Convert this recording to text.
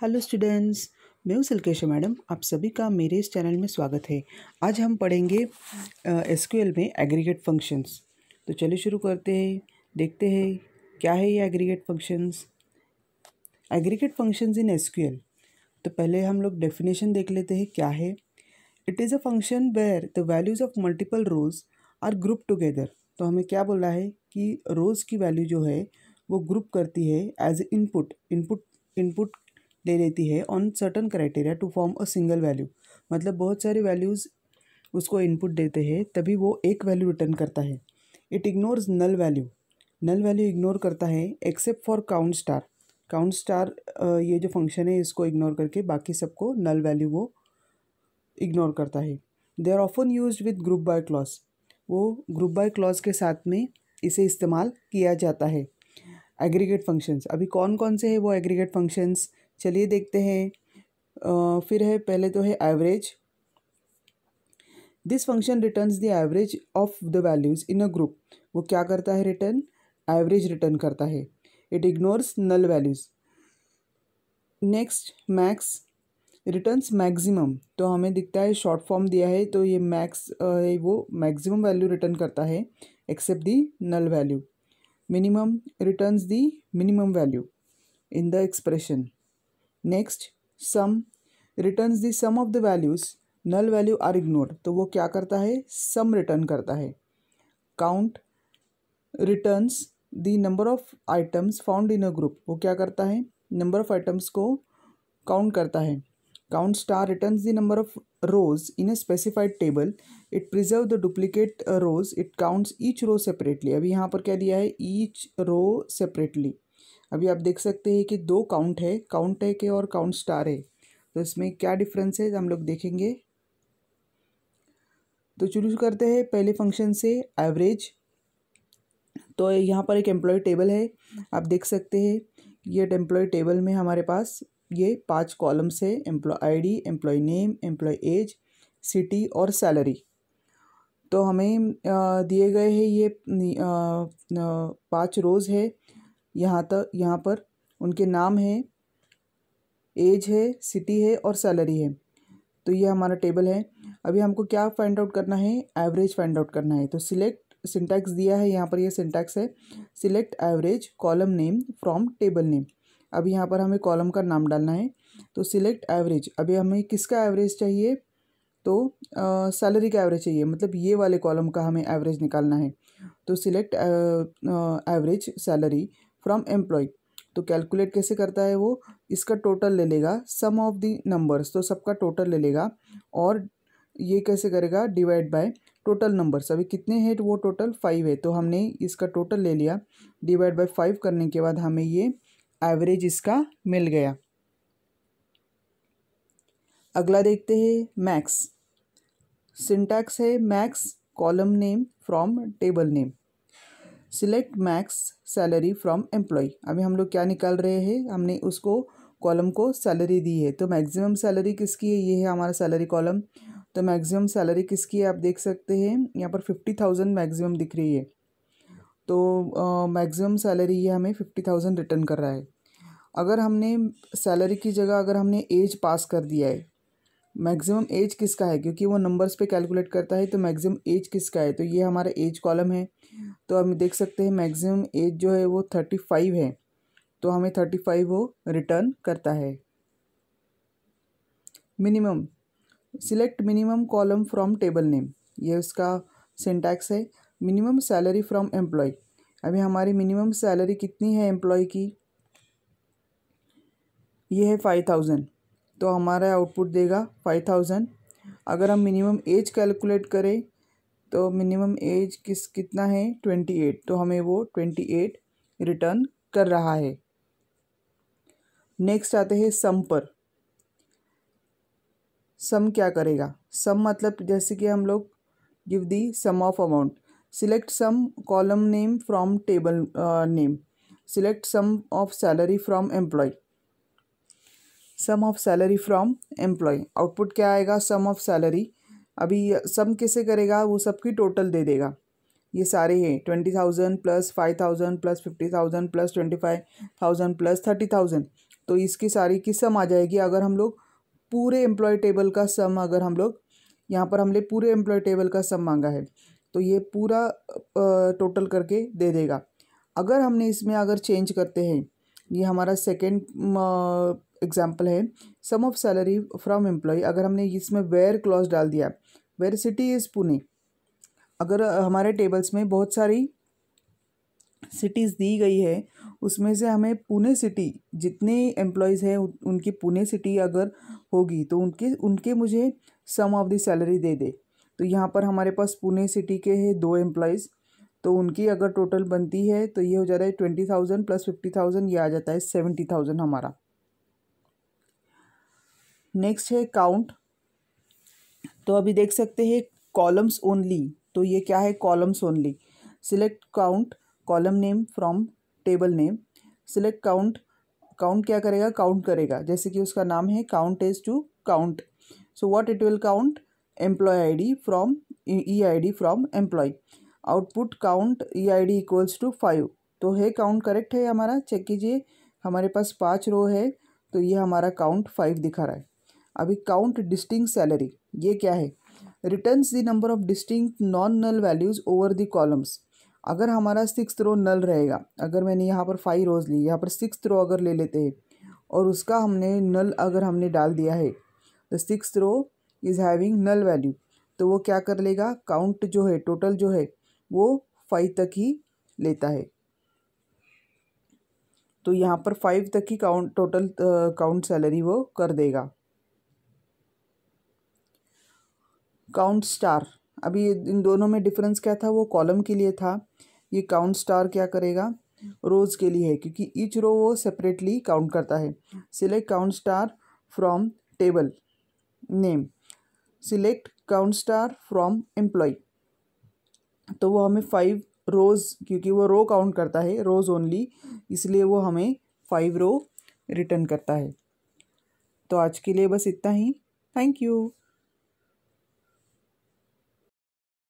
Hello students, मैं हूँ सिल्केश madam. आप सभी का मेरे इस चैनल में स्वागत है। आज हम पढ़ेंगे एसक्यूएल में एग्रीगेट फंक्शंस। तो चलिए शुरू करते हैं, देखते हैं क्या है ये aggregate functions. Aggregate functions in SQL. तो पहले हम लोग डेफिनेशन देख लेते हैं क्या है। It is a function where the values of multiple rows are group together. तो हमें क्या बोला है कि रोज़ की वैल्यू जो है वो ग्रुप करती है एज इनपुट इनपुट ले लेती है on certain criteria to form a single value. मतलब बहुत सारी वैल्यूज़ उसको इनपुट देते हैं तभी वो एक वैल्यू रिटर्न करता है। It ignores null value ignore करता है एक्सेप्ट फॉर काउंट स्टार। ये जो फंक्शन है इसको इग्नोर करके बाकी सबको नल वैल्यू वो इग्नोर करता है। They are often used with group by clause. वो ग्रुप बाय क्लॉज के साथ में इसे इस्तेमाल किया जाता है। एग्रीगेट फंक्शंस, अभी कौन कौन से हैं वो एग्रीगेट फंक्शंस, चलिए देखते हैं। फिर है, पहले तो है average. This function returns the average of the values in a group. वो क्या करता है, रिटर्न एवरेज रिटर्न करता है। It ignores null values. Next max returns maximum. तो हमें दिखता है शॉर्ट फॉर्म दिया है तो ये मैक्स है, वो मैक्सिमम वैल्यू रिटर्न करता है except the null value. Minimum returns the minimum value in the expression. Next sum returns the sum of the values, null value are ignored. तो वो क्या करता है, सम रिटर्न करता है। Count returns the number of items found in a group. वो क्या करता है, नंबर ऑफ आइटम्स को काउंट करता है। Count star returns the number of rows in a specified table. It preserve the duplicate rows. It counts each row separately. अभी यहाँ पर क्या दिया है, ईच रो सेपरेटली। अभी आप देख सकते हैं कि दो काउंट है के और काउंट स्टार है, तो इसमें क्या डिफरेंस है हम लोग देखेंगे। तो शुरू करते हैं पहले फंक्शन से, एवरेज। तो यहाँ पर एक एम्प्लॉय टेबल है, आप देख सकते हैं ये एम्प्लॉय टेबल में हमारे पास ये 5 कॉलम्स है, employee ID, employee name, employee age, city और सैलरी। तो हमें दिए गए हैं ये 5 रोज़ है। यहाँ पर उनके नाम है, एज है, सिटी है और सैलरी है। तो ये हमारा टेबल है। अभी हमको क्या फाइंड आउट करना है, एवरेज फाइंड आउट करना है। तो सिलेक्ट सिंटैक्स दिया है, यहाँ पर ये सिंटैक्स है, select average column name from table name. अभी यहाँ पर हमें कॉलम का नाम डालना है। तो सिलेक्ट एवरेज, अभी हमें किसका एवरेज चाहिए, तो सैलरी का एवरेज चाहिए, मतलब ये वाले कॉलम का हमें एवरेज निकालना है। तो select average salary from employ. तो कैलकुलेट कैसे करता है वो, इसका टोटल ले लेगा, सम ऑफ द नंबर्स, तो सबका टोटल ले लेगा। और ये कैसे करेगा, डिवाइड बाय टोटल नंबर्स। अभी कितने हैं, वो टोटल 5 है, तो हमने इसका टोटल ले लिया, डिवाइड बाय 5 करने के बाद हमें ये एवरेज इसका मिल गया। अगला देखते हैं मैक्स। सिंटैक्स है max column name from table name. Select max salary from employ. अभी हम लोग क्या निकाल रहे हैं, हमने उसको कॉलम को सैलरी दी है, तो मैक्सिमम सैलरी किसकी है, ये है हमारा सैलरी कॉलम। तो मैक्सिमम सैलरी किसकी है, आप देख सकते हैं यहाँ पर 50,000 मैक्सिमम दिख रही है। तो मैक्सिमम सैलरी ये हमें 50,000 रिटर्न कर रहा है। अगर हमने सैलरी की जगह अगर हमने एज पास कर दिया है, मैक्सिमम एज किसका है, क्योंकि वो नंबर्स पे कैलकुलेट करता है, तो मैक्सिमम एज किसका है, तो ये हमारा एज कॉलम है। तो हम देख सकते हैं मैक्सिमम एज जो है वो 35 है, तो हमें 35 वो रिटर्न करता है। Minimum, select minimum column from table name, ये उसका सिंटैक्स है। Minimum salary from employ. अभी हमारी मिनिमम सैलरी कितनी है एम्प्लॉय की, ये है 5,000, तो हमारा आउटपुट देगा 5,000। अगर हम मिनिमम एज कैलकुलेट करें तो मिनिमम एज कितना है, 28, तो हमें वो 28 रिटर्न कर रहा है। नेक्स्ट आते हैं सम पर। सम क्या करेगा, सम मतलब जैसे कि हम लोग give the sum of amount. Select sum column name from table name. Select sum of salary from employee. Sum of salary from employee, output क्या आएगा, सम ऑफ सैलरी। अभी सम कैसे करेगा, वो सबकी टोटल दे देगा। ये सारे हैं 20,000 प्लस 5,000 प्लस 50,000 प्लस 25,000 प्लस 30,000, तो इसकी सारी की सम आ जाएगी। अगर हम लोग पूरे एम्प्लॉय टेबल का सम, अगर हम लोग यहाँ पर हमने पूरे एम्प्लॉय टेबल का सम मांगा है तो ये पूरा टोटल करके दे देगा। अगर हमने इसमें अगर चेंज करते हैं, ये हमारा सेकेंड एग्जाम्पल है, सम ऑफ सैलरी फ्रॉम एम्प्लॉय। अगर हमने इसमें वेयर क्लॉज डाल दिया, वेयर सिटी इज़ पुणे। अगर हमारे टेबल्स में बहुत सारी सिटीज़ दी गई है, उसमें से हमें पुणे सिटी, जितने एम्प्लॉयज़ हैं उनकी पुणे सिटी अगर होगी तो उनके मुझे सम ऑफ द सैलरी दे दे। तो यहाँ पर हमारे पास पुणे सिटी के हैं 2 एम्प्लॉयज़, तो उनकी अगर टोटल बनती है तो ये हो जाता है 20,000 प्लस 50,000, ये आ जाता है 70,000 हमारा। नेक्स्ट है काउंट। तो अभी देख सकते हैं कॉलम्स ओनली। तो ये क्या है, columns only. Select count column name from table name. Select count, count क्या करेगा, काउंट करेगा, जैसे कि उसका नाम है count is to count. So what it will count, employee ID from E I from employee. Output count E I D equals to 5। तो है काउंट करेक्ट है हमारा, चेक कीजिए। हमारे पास 5 रो है तो ये हमारा काउंट 5 दिखा रहा है। अभी काउंट डिस्टिंक्ट सैलरी, ये क्या है, returns the number of distinct non null values over the columns. अगर हमारा 6th रो नल रहेगा, अगर मैंने यहाँ पर 5 रोज ली, यहाँ पर 6th रो अगर ले लेते हैं और उसका हमने नल अगर हमने डाल दिया है, the 6th row is having null value, तो वो क्या कर लेगा, काउंट जो है टोटल जो है वो 5 तक ही लेता है। तो यहाँ पर 5 तक ही काउंट टोटल काउंट सैलरी वो कर देगा। काउंट स्टार, अभी इन दोनों में डिफरेंस क्या था, वो कॉलम के लिए था, ये काउंट स्टार क्या करेगा, रोज़ के लिए है, क्योंकि ईच रो वो सेपरेटली काउंट करता है। Select count star from table name. Select count star from employ, तो वो हमें 5 रोज़, क्योंकि वो रो काउंट करता है, रोज़ ओनली, इसलिए वो हमें 5 रो रिटर्न करता है। तो आज के लिए बस इतना ही। Thank you.